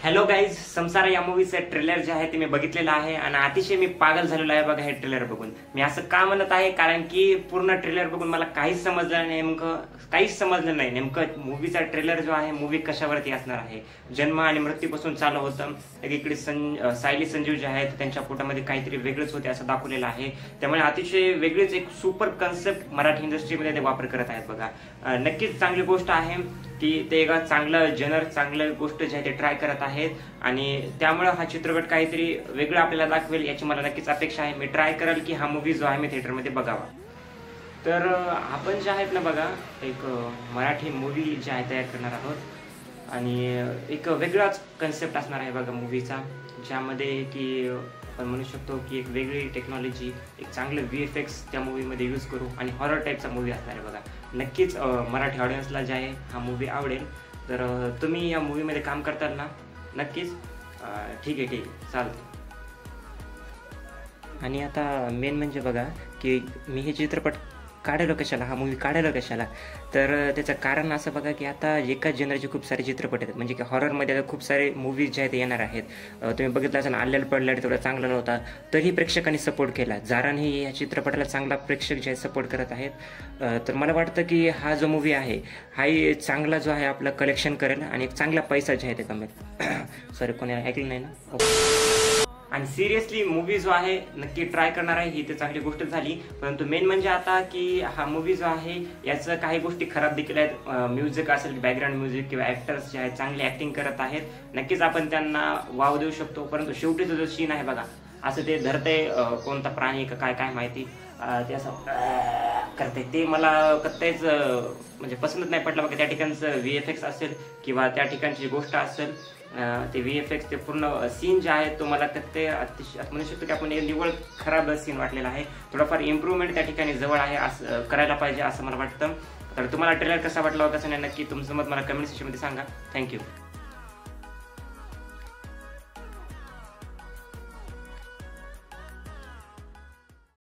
Hello guys, संसार या मूवीचं trailer जे आहे ते मी बघितलेलं आहे आणि अतिशय मी पागल झालेलो आहे बघा हे ट्रेलर बघून। मी असं का म्हणत आहे कारण की पूर्ण ट्रेलर बघून मला काहीच समजलं नाही, नेमकं काहीच समजलं नाही नेमकं मूवीचा ट्रेलर जो आहे मूवी कशावरती असणार आहे। जन्म आणि मृत्यूपासून चालू होतं, इकडे सायली संजीव जे आहेत त्यांच्या पोटामध्ये काहीतरी वेगळंच होते असं दाखवलेलं आहे। त्यामुळे अतिशय वेगळीच एक सुपर कन्सेप्ट मराठी इंडस्ट्रीमध्ये ते वापर करत आहेत बघा। नक्कीच चांगली गोष्ट आहे की ते एक चांगलं जनर चांगलं गोष्ट जे आहे ते ट्राय करत आहेत आणि त्यामुळे हा चित्रपट काहीतरी वेगळं आपल्याला दाखवेल याची मला नक्कीच अपेक्षा आहे। मी ट्राय करेल की हा मूवी जो आहे मी थिएटरमध्ये बघावा। तर आपण जे आहेत ना बघा एक मराठी मूवी जी आहे तयार करणार आहोत आणि एक वेगळाच कन्सेप्ट असणार आहे बघा मूवीचा, ज्यामध्ये की आपण म्हणू शकतो की एक वेगळी टेक्नॉलॉजी एक चांगलं VFX त्या मूवीमध्ये यूज करू आणि हॉरर टाईपचा मूवी असणार आहे बघा। नक्कीच मराठी ऑडियन्सला जे आहे हा मूवी आवडेल। तर तुम्ही या मूवीमध्ये काम करताल ना? नक्कीच ठीक आहे चालतं। आणि आता मेन म्हणजे बघा की मी हे चित्रपट काढायला कशाला, हा मूवी काढायला कशाला, तर त्याचं कारण असं बघा की आता एकाच जनरचे खूप सारे चित्रपट आहेत, म्हणजे की हॉररमध्ये आता खूप सारे मूवीज जे आहेत ते येणार आहेत। तुम्ही बघितलं असाल आल्याला पडल्याला तेवढा चांगला नव्हता तरी प्रेक्षकांनी सपोर्ट केला, जारांही या चित्रपटाला चांगला प्रेक्षक जे आहे सपोर्ट करत आहेत। तर मला वाटतं की हा जो मूवी आहे हाही चांगला जो आहे आपलं कलेक्शन करेल आणि एक चांगला पैसा जे आहे ते कमेल। सॉरी कोणी ऐकलं नाही ना? आणि सिरियसली मूवी जो आहे नक्की ट्राय करणार आहे, ही तर चांगली गोष्ट झाली। परंतु मेन म्हणजे आता की हा मूवी जो आहे याचं काही गोष्टी खराब देखील आहेत। म्युझिक असेल, बॅकग्राऊंड म्युझिक किंवा ॲक्टर्स जे आहेत चांगले ॲक्टिंग करत आहेत, नक्कीच आपण त्यांना वाव देऊ शकतो। परंतु शेवटीचा जो सीन आहे बघा असं ते धरते कोणता प्राणी का काय काय माहिती ते असं करते, ते मला कत्ताच म्हणजे पसंत नाही पडलं बघा। त्या ठिकाणचं VFX असेल किंवा त्या ठिकाणची गोष्ट असेल ते VFX ते पूर्ण सीन जे आहे तो मला ते अतिशय म्हणू शकतो की आपण निव्वळ खराब सीन वाटलेला आहे। थोडाफार इम्प्रूव्हमेंट त्या ठिकाणी जवळ आहे असं करायला पाहिजे असं मला वाटतं। तर तुम्हाला ट्रेलर कसा वाटला कसं नाही नक्की तुमचं मत मला कमेंट सेक्शनमध्ये सांगा। थँक्यू।